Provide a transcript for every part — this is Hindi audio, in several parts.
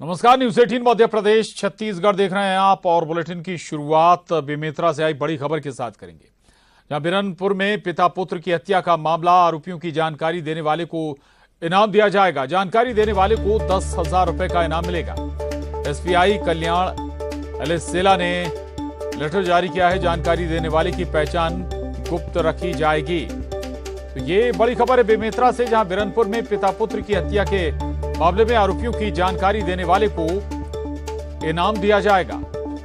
नमस्कार, न्यूज 18 मध्य प्रदेश छत्तीसगढ़ देख रहे हैं आप और बुलेटिन की शुरुआत बेमेतरा से आई बड़ी खबर के साथ करेंगे, जहां बिरनपुर में पिता पुत्र की हत्या का मामला। आरोपियों की जानकारी देने वाले को इनाम दिया जाएगा। जानकारी देने वाले को 10,000 रुपए का इनाम मिलेगा। एसपीआई कल्याण एलेसेला ने लेटर जारी किया है। जानकारी देने वाले की पहचान गुप्त रखी जाएगी। तो ये बड़ी खबर है बेमेतरा से, जहां बिरनपुर में पिता पुत्र की हत्या के मामले में आरोपियों की जानकारी देने वाले को इनाम दिया जाएगा।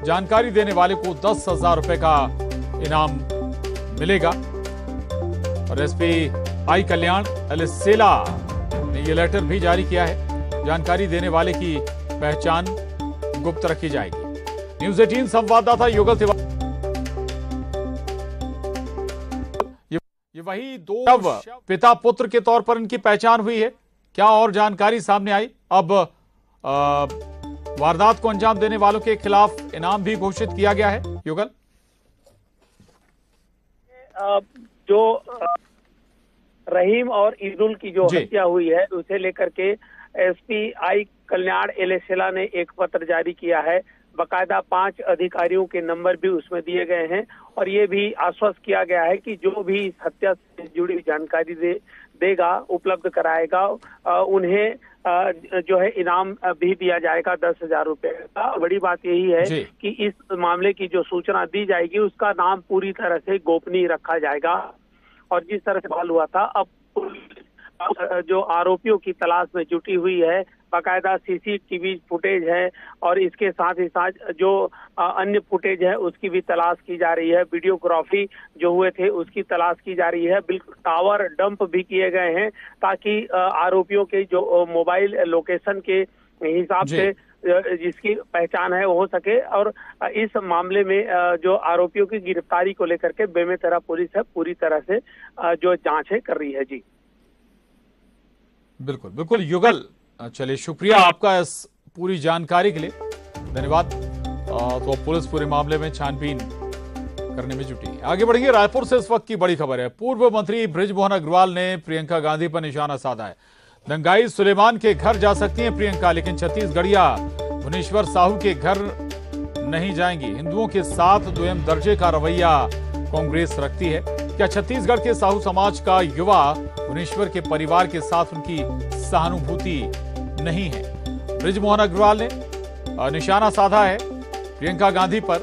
जानकारी देने वाले को 10,000 रुपए का इनाम मिलेगा। और एसपी कल्याण एलेसेला ने यह लेटर भी जारी किया है। जानकारी देने वाले की पहचान गुप्त रखी जाएगी। न्यूज 18 संवाददाता युगल तिवारी। ये वही दो पिता पुत्र के तौर पर इनकी पहचान हुई है। क्या और जानकारी सामने आई? अब वारदात को अंजाम देने वालों के खिलाफ इनाम भी घोषित किया गया है। युगल, जो रहीम और ईदुल की जो हत्या हुई है उसे लेकर के एसपीआई कल्याण एलेसेला ने एक पत्र जारी किया है। बकायदा 5 अधिकारियों के नंबर भी उसमें दिए गए हैं और ये भी आश्वस्त किया गया है कि जो भी इस हत्या से जुड़ी जानकारी देगा, उपलब्ध कराएगा, उन्हें जो है इनाम भी दिया जाएगा 10,000 रुपए का। बड़ी बात यही है कि इस मामले की जो सूचना दी जाएगी उसका नाम पूरी तरह से गोपनीय रखा जाएगा। और जिस तरह से सवाल हुआ था, अब जो आरोपियों की तलाश में जुटी हुई है, बाकायदा सीसीटीवी फुटेज है और इसके साथ ही साथ जो अन्य फुटेज है उसकी भी तलाश की जा रही है। वीडियोग्राफी जो हुए थे उसकी तलाश की जा रही है। बिल्कुल टावर डंप भी किए गए हैं ताकि आरोपियों के जो मोबाइल लोकेशन के हिसाब से जिसकी पहचान है वो हो सके। और इस मामले में जो आरोपियों की गिरफ्तारी को लेकर के बेमेतरा पुलिस है पूरी तरह से जो जांच है कर रही है। जी बिल्कुल बिल्कुल युगल, चलिए शुक्रिया आपका इस पूरी जानकारी के लिए, धन्यवाद। तो पुलिस पूरे मामले में छानबीन करने में जुटी है। आगे बढ़ेंगे। रायपुर से इस वक्त की बड़ी खबर है। पूर्व मंत्री बृजमोहन अग्रवाल ने प्रियंका गांधी पर निशाना साधा है। दंगाई सुलेमान के घर जा सकती हैं प्रियंका, लेकिन छत्तीसगढ़िया भुवनेश्वर साहू के घर नहीं जाएंगी। हिंदुओं के साथ द्वितीय दर्जे का रवैया कांग्रेस रखती है। क्या छत्तीसगढ़ के साहू समाज का युवा भुवनेश्वर के परिवार के साथ उनकी सहानुभूति नहीं है? बृजमोहन अग्रवाल ने निशाना साधा है प्रियंका गांधी पर।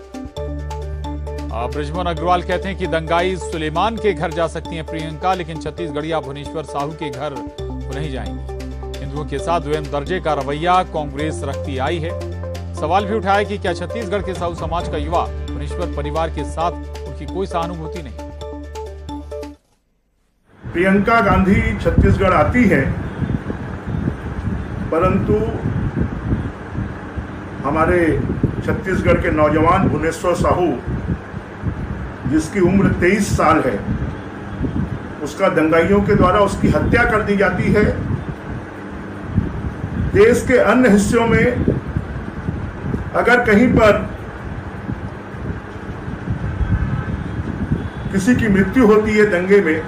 बृजमोहन अग्रवाल कहते हैं कि दंगाई सुलेमान के घर जा सकती हैं प्रियंका, लेकिन छत्तीसगढ़िया भुवनेश्वर साहू के घर वो नहीं जाएंगी। हिंदुओं के साथ द्वितीय दर्जे का रवैया कांग्रेस रखती आई है। सवाल भी उठाया कि क्या छत्तीसगढ़ के साहू समाज का युवा भुवनेश्वर परिवार के साथ उनकी कोई सहानुभूति नहीं? प्रियंका गांधी छत्तीसगढ़ आती है, परंतु हमारे छत्तीसगढ़ के नौजवान भुवनेश्वर साहू, जिसकी उम्र 23 साल है, उसका दंगाइयों के द्वारा उसकी हत्या कर दी जाती है। देश के अन्य हिस्सों में अगर कहीं पर किसी की मृत्यु होती है दंगे में,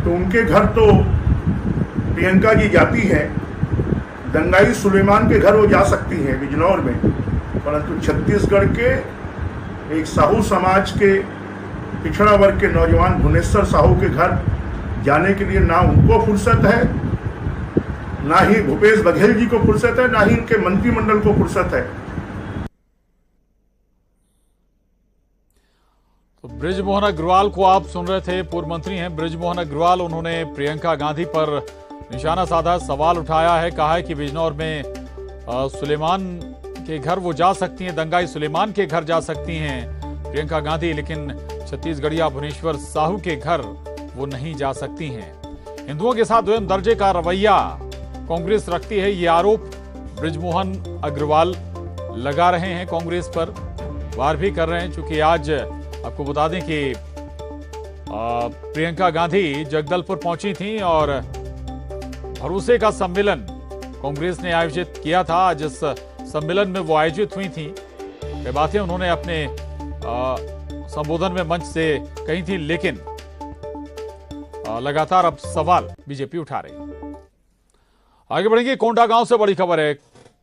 तो उनके घर तो प्रियंका जी जाती हैं। दंगाई सुलेमान के घर वो जा सकती हैं बिजनौर में, परंतु छत्तीसगढ़ के एक साहू समाज के पिछड़ा वर्ग के नौजवान भुवनेश्वर साहू के घर जाने के लिए ना उनको फुर्सत है, ना ही भूपेश बघेल जी को फुर्सत है, ना ही इनके मंत्रिमंडल को फुर्सत है। तो बृजमोहन अग्रवाल को आप सुन रहे थे। पूर्व मंत्री हैं बृजमोहन अग्रवाल। उन्होंने प्रियंका गांधी पर निशाना साधा, सवाल उठाया है, कहा है कि बिजनौर में सुलेमान के घर वो जा सकती हैं, दंगाई सुलेमान के घर जा सकती हैं प्रियंका गांधी, लेकिन छत्तीसगढ़िया भुवनेश्वर साहू के घर वो नहीं जा सकती हैं। हिंदुओं के साथ द्वितीय दर्जे का रवैया कांग्रेस रखती है, ये आरोप बृजमोहन अग्रवाल लगा रहे हैं कांग्रेस पर, वार भी कर रहे हैं। चूंकि आज आपको बता दें कि प्रियंका गांधी जगदलपुर पहुंची थी और भरोसे का सम्मेलन कांग्रेस ने आयोजित किया था। आज इस सम्मेलन में वो आयोजित हुई थी। ये बातें उन्होंने अपने संबोधन में मंच से कही थी, लेकिन लगातार अब सवाल बीजेपी उठा रही है। आगे बढ़ेंगे। कोंडागांव से बड़ी खबर है।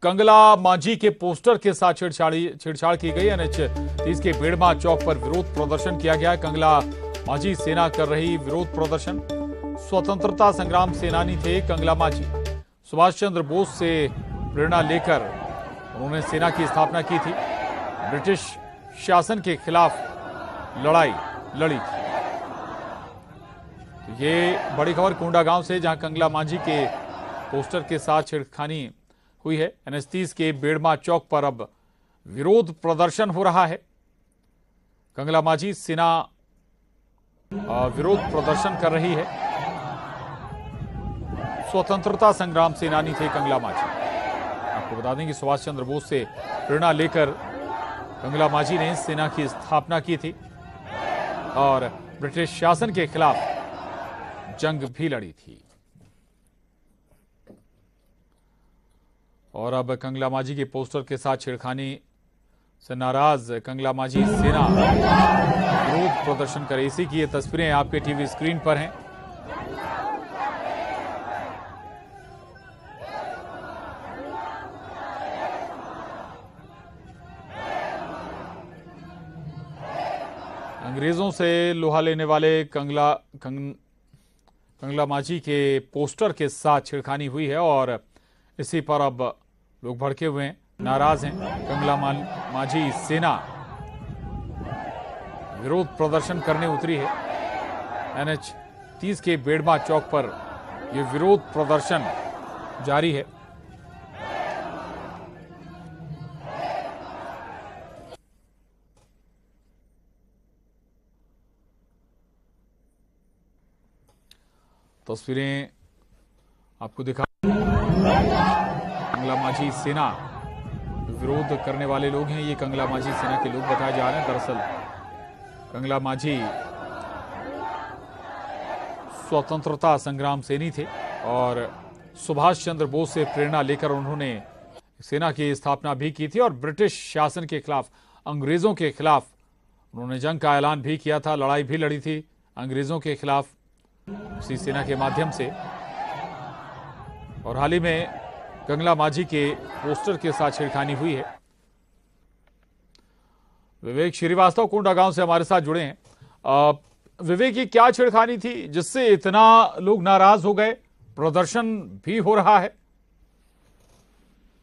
कंगला मांझी के पोस्टर के साथ छेड़छाड़ की गई। NH-30 के बेड़मा चौक पर विरोध प्रदर्शन किया गया। कंगला मांझी सेना कर रही विरोध प्रदर्शन। स्वतंत्रता संग्राम सेनानी थे कंगला मांझी। सुभाष चंद्र बोस से प्रेरणा लेकर उन्होंने सेना की स्थापना की थी। ब्रिटिश शासन के खिलाफ लड़ाई लड़ी थी। तो ये बड़ी खबर कोंडागांव से, जहां कंगला मांझी के पोस्टर के साथ छेड़खानी हुई है। NH-30 के बेड़मा चौक पर अब विरोध प्रदर्शन हो रहा है। कंगला मांझी सेना विरोध प्रदर्शन कर रही है। स्वतंत्रता संग्राम सेनानी थे कंगला मांझी। आपको बता दें कि सुभाष चंद्र बोस से प्रेरणा लेकर कंगला मांझी ने सेना की स्थापना की थी और ब्रिटिश शासन के खिलाफ जंग भी लड़ी थी। और अब कंगला मांझी के पोस्टर के साथ छेड़खानी से नाराज कंगला मांझी सेना विरोध प्रदर्शन करे। इसी की ये तस्वीरें आपके टीवी स्क्रीन पर हैं। अंग्रेजों से लोहा लेने वाले कंगला मांझी के पोस्टर के साथ छेड़खानी हुई है और इसी पर अब लोग भड़के हुए हैं, नाराज हैं। कंगला मांझी सेना विरोध प्रदर्शन करने उतरी है। NH-30 के बेड़मा चौक पर यह विरोध प्रदर्शन जारी है। तस्वीरें आपको दिखा। कंगला मांझी सेना विरोध करने वाले लोग हैं, ये कंगला मांझी सेना के लोग बताए जा रहे हैं। दरअसल कंगला मांझी स्वतंत्रता संग्राम सेनी थे और सुभाष चंद्र बोस से प्रेरणा लेकर उन्होंने सेना की स्थापना भी की थी और ब्रिटिश शासन के खिलाफ, अंग्रेजों के खिलाफ उन्होंने जंग का ऐलान भी किया था, लड़ाई भी लड़ी थी अंग्रेजों के खिलाफ उसी सेना के माध्यम से। और हाल ही में कंगला मांझी के पोस्टर के साथ छेड़खानी हुई है। विवेक श्रीवास्तव कोंडागांव से हमारे साथ जुड़े हैं। विवेक, ये क्या छेड़खानी थी जिससे इतना लोग नाराज हो गए, प्रदर्शन भी हो रहा है?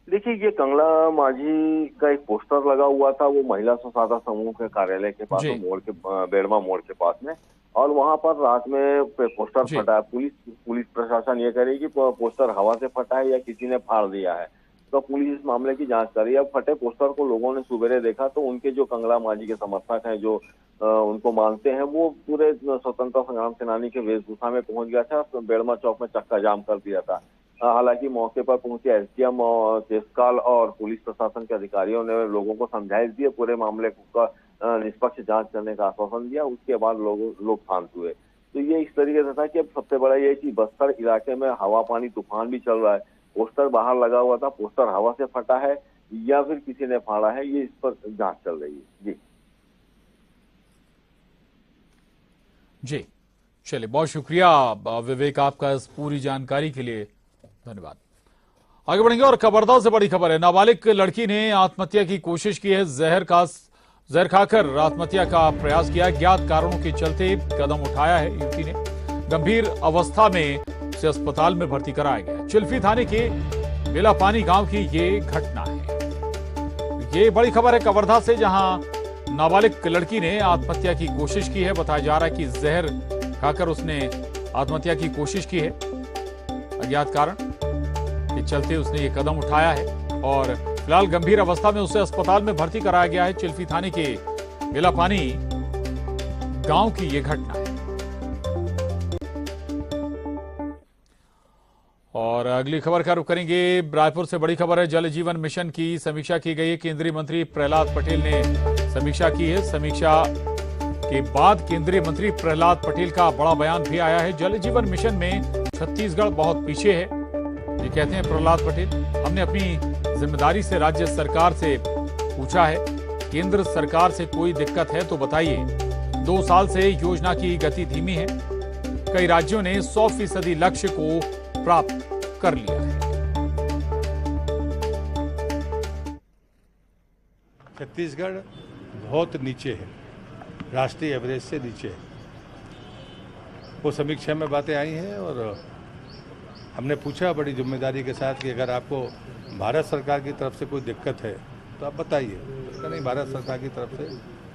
देखिए, ये कंगला मांझी का एक पोस्टर लगा हुआ था, वो महिला स्वसहायता समूह के कार्यालय के पास, मोड़ के बेड़मा मोड़ के पास में, और वहां पर रात में पोस्टर फटा है। पुलिस प्रशासन ये कह रही कि पोस्टर हवा से फटा है या किसी ने फाड़ दिया है, तो पुलिस इस मामले की जांच कर रही है। अब फटे पोस्टर को लोगों ने सुबेरे देखा तो उनके जो कंगला मांझी के समर्थक हैं, जो उनको मानते हैं, वो पूरे स्वतंत्रता संग्राम सेनानी के वेशभूषा में पहुंच गया था, बेड़मा चौक में चक्का जाम कर दिया था। हालांकि मौके पर पहुंचे SDM और केसकाल और पुलिस प्रशासन के अधिकारियों ने लोगों को समझाइश दी, पूरे मामले का निष्पक्ष जांच करने का आश्वासन दिया। उसके बाद लोग शांत हुए। तो ये इस तरीके से था कि अब सबसे बड़ा ये कि बस्तर इलाके में हवा पानी तूफान भी चल रहा है। पोस्टर बाहर लगा हुआ था, पोस्टर हवा से फटा है या फिर किसी ने फाड़ा है, ये इस पर जांच चल रही है। जी चलिए, बहुत शुक्रिया विवेक आपका इस पूरी जानकारी के लिए, धन्यवाद। आगे बढ़ेंगे और खबरदार से बड़ी खबर है। नाबालिग लड़की ने आत्महत्या की कोशिश की है। जहर खाकर आत्महत्या का प्रयास किया। ज्ञात कारणों के चलते कदम उठाया है युवती ने। गंभीर अवस्था में उसे अस्पताल में भर्ती कराया गया। चिल्फी थाने के बेलापानी गांव की ये घटना है। ये बड़ी खबर है कवर्धा से, जहां नाबालिग लड़की ने आत्महत्या की कोशिश की है। बताया जा रहा है कि जहर खाकर उसने आत्महत्या की कोशिश की है। अज्ञात कारण के चलते उसने ये कदम उठाया है और फिलहाल गंभीर अवस्था में उसे अस्पताल में भर्ती कराया गया है। चिल्फी थाने के बेलापानी गांव की यह घटना है। और अगली खबर का रुख करेंगे। रायपुर से बड़ी खबर है। जल जीवन मिशन की समीक्षा की गई है। केंद्रीय मंत्री प्रहलाद पटेल ने समीक्षा की है। समीक्षा के बाद केंद्रीय मंत्री प्रहलाद पटेल का बड़ा बयान भी आया है। जल जीवन मिशन में छत्तीसगढ़ बहुत पीछे है, ये कहते हैं प्रहलाद पटेल। हमने अपनी जिम्मेदारी से राज्य सरकार से पूछा है, केंद्र सरकार से कोई दिक्कत है तो बताइए। 2 साल से योजना की गति धीमी है। कई राज्यों ने 100% लक्ष्य को प्राप्त कर लिया है। छत्तीसगढ़ बहुत नीचे है, राष्ट्रीय एवरेज से नीचे है। वो समीक्षा में बातें आई हैं और हमने पूछा बड़ी जिम्मेदारी के साथ कि अगर आपको भारत सरकार की तरफ से कोई दिक्कत है तो आप बताइए। तो नहीं, भारत सरकार की तरफ से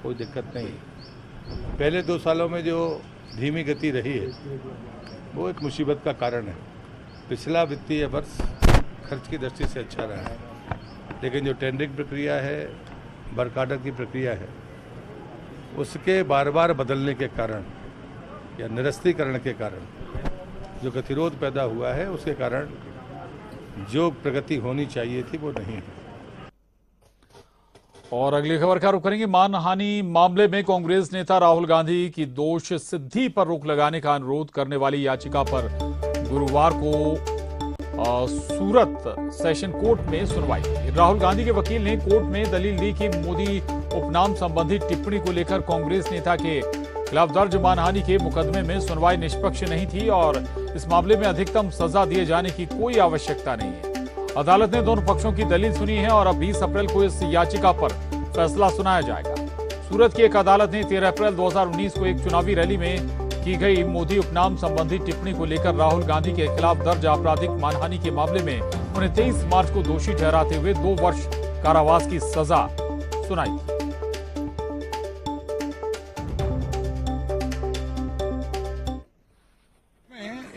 कोई दिक्कत नहीं है। पहले 2 सालों में जो धीमी गति रही है वो एक मुसीबत का कारण है। पिछला वित्तीय वर्ष खर्च की दृष्टि से अच्छा रहा है, लेकिन जो टेंडरिंग प्रक्रिया है, वर्क ऑर्डर की प्रक्रिया है, उसके बार बार बदलने के कारण या निरस्तीकरण के कारण जो गतिरोध पैदा हुआ है, उसके कारण जो प्रगति होनी चाहिए थी वो नहीं है। और अगली खबर का रुख करेंगे। मानहानि मामले में कांग्रेस नेता राहुल गांधी की दोष सिद्धि पर रोक लगाने का अनुरोध करने वाली याचिका पर गुरुवार को सूरत सेशन कोर्ट में सुनवाई। राहुल गांधी के वकील ने कोर्ट में दलील दी कि मोदी उपनाम संबंधी टिप्पणी को लेकर कांग्रेस नेता के खिलाफ दर्ज मानहानि के मुकदमे में सुनवाई निष्पक्ष नहीं थी और इस मामले में अधिकतम सजा दिए जाने की कोई आवश्यकता नहीं है। अदालत ने दोनों पक्षों की दलील सुनी है और अब 20 अप्रैल को इस याचिका पर फैसला सुनाया जाएगा। सूरत की एक अदालत ने 13 अप्रैल 2019 को एक चुनावी रैली में की गई मोदी उपनाम संबंधी टिप्पणी को लेकर राहुल गांधी के खिलाफ दर्ज आपराधिक मानहानि के मामले में उन्हें 23 मार्च को दोषी ठहराते हुए 2 वर्ष कारावास की सजा सुनाई।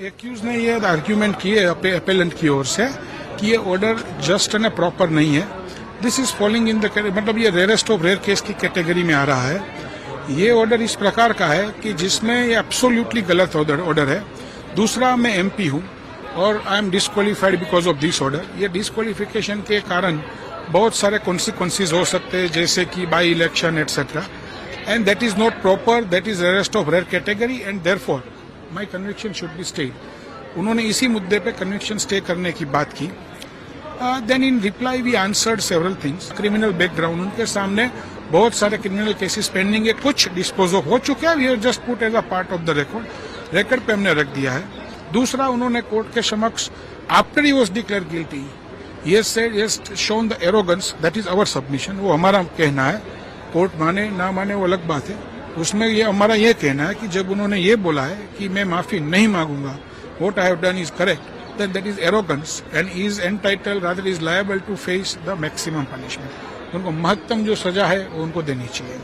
एक्यूज ने ये आर्ग्यूमेंट की है अपेलेंट की ओर से कि ये ऑर्डर जस्ट एंड प्रॉपर नहीं है। This is falling in the, मतलब ये रेयरेस्ट ऑफ रेयर केस की कैटेगरी में आ रहा है। ये ऑर्डर इस प्रकार का है कि जिसमें ये एब्सोल्युटली गलत ऑर्डर है। दूसरा, मैं एमपी हूँ और I am disqualified because of this order. ये डिस्क्वालिफिकेशन के कारण बहुत सारे कॉन्सिक्वेंसेज हो सकते हैं, जैसे कि by election etcetera, and that is not proper, that is rarest of rare category and therefore my conviction should be stay. उन्होंने इसी मुद्दे पे कन्विक्शन स्टे करने की बात की। Then in reply we answered several things. Criminal background, उनके सामने बहुत सारे क्रिमिनल केसेस पेंडिंग है, कुछ डिस्पोज ऑफ हो चुके हैं। We have just put as a part of the record पे हमने रख दिया है। दूसरा, उन्होंने कोर्ट के समक्ष after he was declared guilty ये said yes shown the arrogance, that is our submission. वो हमारा कहना है, कोर्ट माने ना माने वो अलग बात है। उसमें ये हमारा ये कहना है कि जब उन्होंने ये बोला है कि मैं माफी नहीं मांगूंगा, what I have done is correct, then that is arrogance and he is entitled, rather is liable to face the maximum punishment। उनको महत्तम जो सजा है वो उनको देनी चाहिए।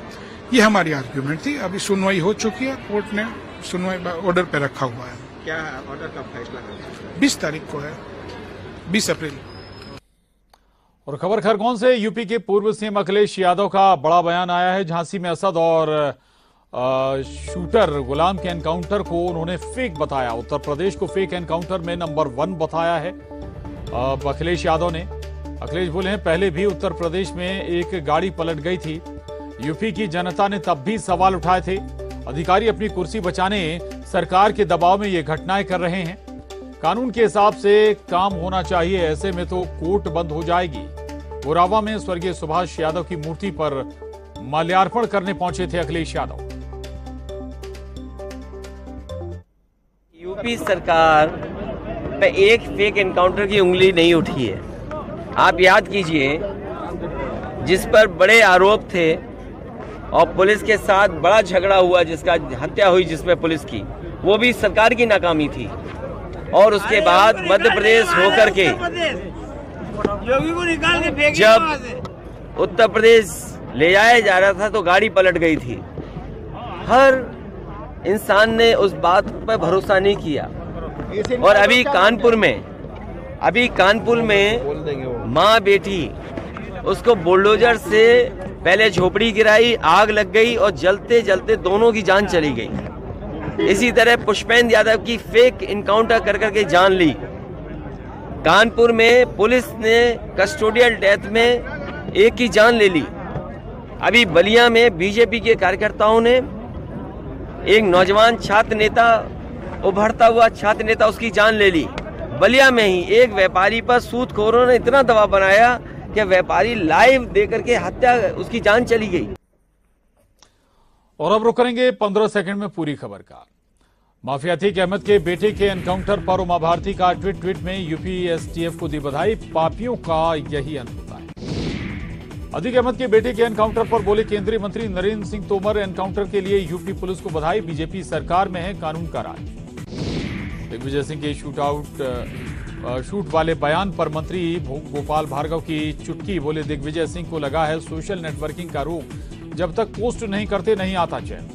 ये हमारी आर्ग्यूमेंट थी। अभी सुनवाई हो चुकी है, कोर्ट ने सुनवाई ऑर्डर पे रखा हुआ है। क्या ऑर्डर का फैसला करेगा? 20 तारीख को है, 20 अप्रैल। और खबर खरगोन से यूपी के पूर्व सीएम अखिलेश यादव का बड़ा बयान आया है। झांसी में असद और शूटर गुलाम के एनकाउंटर को उन्होंने फेक बताया। उत्तर प्रदेश को फेक एनकाउंटर में नंबर 1 बताया है अखिलेश यादव ने। अखिलेश बोले हैं, पहले भी उत्तर प्रदेश में एक गाड़ी पलट गई थी। यूपी की जनता ने तब भी सवाल उठाए थे। अधिकारी अपनी कुर्सी बचाने सरकार के दबाव में ये घटनाएं कर रहे हैं। कानून के हिसाब से काम होना चाहिए, ऐसे में तो कोर्ट बंद हो जाएगी। गोरावा में स्वर्गीय सुभाष यादव की मूर्ति पर माल्यार्पण करने पहुंचे थे अखिलेश यादव। यूपी सरकार पे एक फेक एनकाउंटर की उंगली नहीं उठी है। आप याद कीजिए, जिस पर बड़े आरोप थे और पुलिस के साथ बड़ा झगड़ा हुआ, जिसका हत्या हुई जिसमें पुलिस की, वो भी सरकार की नाकामी थी। और उसके बाद मध्य प्रदेश होकर के जब उत्तर प्रदेश ले जाया जा रहा था तो गाड़ी पलट गई थी। हर इंसान ने उस बात पर भरोसा नहीं किया। और अभी कानपुर में माँ बेटी, उसको बुलडोजर से पहले झोपड़ी गिराई, आग लग गई और जलते जलते दोनों की जान चली गई। इसी तरह पुष्पेंद्र यादव की फेक इनकाउंटर कर करके जान ली। कानपुर में पुलिस ने कस्टोडियल डेथ में एक की जान ले ली। अभी बलिया में बीजेपी के कार्यकर्ताओं ने एक नौजवान छात्र नेता, उभरता हुआ छात्र नेता, उसकी जान ले ली। बलिया में ही एक व्यापारी पर सूदखोरों ने इतना दबाव बनाया कि व्यापारी लाइव देकर के हत्या, उसकी जान चली गई। और अब रुक करेंगे 15 सेकंड में पूरी खबर का। माफिया अतीक अहमद के बेटे के एनकाउंटर पर उमा भारती का ट्वीट में यूपी एसटीएफ को दी बधाई। पापियों का यही अंत होता है। अतीक अहमद के बेटे के एनकाउंटर पर बोले केंद्रीय मंत्री नरेंद्र सिंह तोमर, एनकाउंटर के लिए यूपी पुलिस को बधाई, बीजेपी सरकार में है कानून का राज। दिग्विजय सिंह के शूट वाले बयान पर मंत्री गोपाल भार्गव की चुटकी, बोले दिग्विजय सिंह को लगा है सोशल नेटवर्किंग का रोग, जब तक पोस्ट नहीं करते नहीं आता चैन।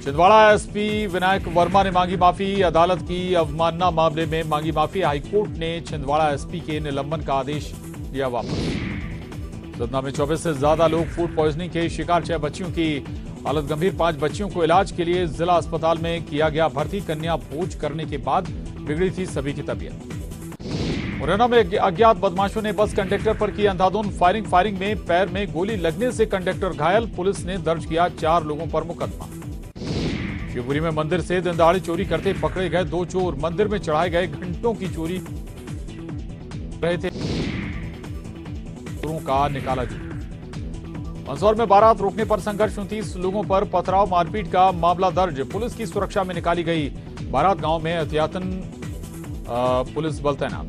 छिंदवाड़ा एसपी विनायक वर्मा ने मांगी माफी, अदालत की अवमानना मामले में मांगी माफी, हाईकोर्ट ने छिंदवाड़ा एसपी के निलंबन का आदेश दिया वापस। सतना में 24 से ज्यादा लोग फूड पॉइजनिंग के शिकार, 6 बच्चियों की हालत गंभीर, 5 बच्चियों को इलाज के लिए जिला अस्पताल में किया गया भर्ती, कन्या भोज करने के बाद बिगड़ी थी सभी की तबीयत। मुरैना में अज्ञात बदमाशों ने बस कंडक्टर पर की अंधाधुंध फायरिंग में पैर में गोली लगने से कंडक्टर घायल, पुलिस ने दर्ज किया 4 लोगों पर मुकदमा। शिवपुरी में मंदिर से दिन दहाड़े चोरी करते पकड़े गए 2 चोर, मंदिर में चढ़ाए गए घंटों की चोरी रहे थे, चोरों का निकाला जू। मंदसौर में बारात रोकने पर संघर्ष, 29 लोगों पर पथराव मारपीट का मामला दर्ज, पुलिस की सुरक्षा में निकाली गई बारात, गांव में एहतियातन पुलिस बल तैनात।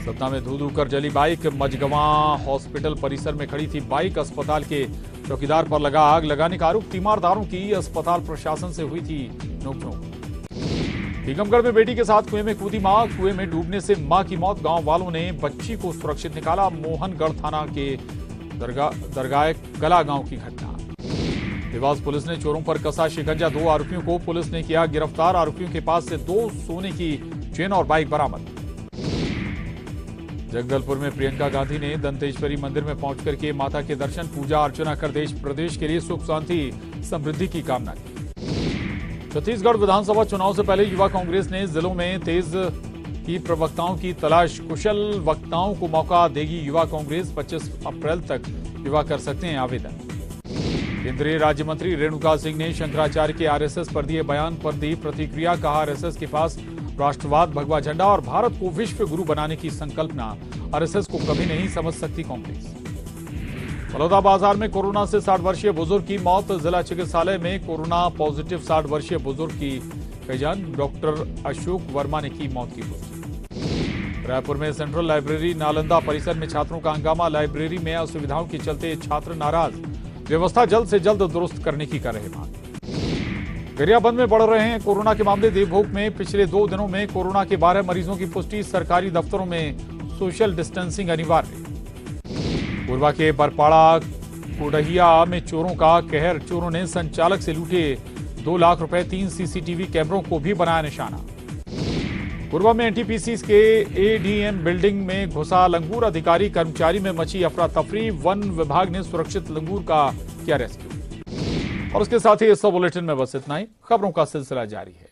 सतना में धू कर जली बाइक, मझगवा हॉस्पिटल परिसर में खड़ी थी बाइक, अस्पताल के चौकीदार पर लगा आग लगाने का आरोप, तीमारदारों की अस्पताल प्रशासन से हुई थी नोकझोंक। टीकमगढ़ में बेटी के साथ कुएं में कूदी मां, कुएं में डूबने से मां की मौत, गांव वालों ने बच्ची को सुरक्षित निकाला। मोहनगढ़ थाना के दरगाह कला गांव की घटना। देवास पुलिस ने चोरों पर कसा शिकंजा, 2 आरोपियों को पुलिस ने किया गिरफ्तार, आरोपियों के पास से 2 सोने की चेन और बाइक बरामद। जगदलपुर में प्रियंका गांधी ने दंतेश्वरी मंदिर में पहुंचकर किए माता के दर्शन, पूजा अर्चना कर देश प्रदेश के लिए सुख शांति समृद्धि की कामना की। छत्तीसगढ़ विधानसभा चुनाव से पहले युवा कांग्रेस ने जिलों में तेज की प्रवक्ताओं की तलाश, कुशल वक्ताओं को मौका देगी युवा कांग्रेस, 25 अप्रैल तक युवा कर सकते हैं आवेदन। केंद्रीय राज्य मंत्री रेणुका सिंह ने शंकराचार्य के आरएसएस पर दिए बयान पर दी प्रतिक्रिया, कहा आरएसएस के पास राष्ट्रवाद, भगवा झंडा और भारत को विश्व गुरु बनाने की संकल्पना, आरएसएस को कभी नहीं समझ सकती कांग्रेस। बलौदा बाजार में कोरोना से 60 वर्षीय बुजुर्ग की मौत, जिला चिकित्सालय में कोरोना पॉजिटिव 60 वर्षीय बुजुर्ग की पहचान, डॉक्टर अशोक वर्मा ने की मौत की पुष्टि। रायपुर में सेंट्रल लाइब्रेरी नालंदा परिसर में छात्रों का हंगामा, लाइब्रेरी में असुविधाओं के चलते छात्र नाराज, व्यवस्था जल्द से जल्द दुरुस्त करने की कर रहे मांग। गरियाबंद में बढ़ रहे हैं कोरोना के मामले, देवभोग में पिछले 2 दिनों में कोरोना के 12 मरीजों की पुष्टि, सरकारी दफ्तरों में सोशल डिस्टेंसिंग अनिवार्य। कोरबा के बरपाड़ा कोडहिया में चोरों का कहर, चोरों ने संचालक से लूटे 2 लाख रुपए, 3 सीसीटीवी कैमरों को भी बनाया निशाना। कोरबा में एनटीपीसी के एडीएम बिल्डिंग में घुसा लंगूर, अधिकारी कर्मचारी में मची अफरा तफरी, वन विभाग ने सुरक्षित लंगूर का किया रेस्क्यू। और उसके साथ ही इस बुलेटिन में बस इतना ही, खबरों का सिलसिला जारी है।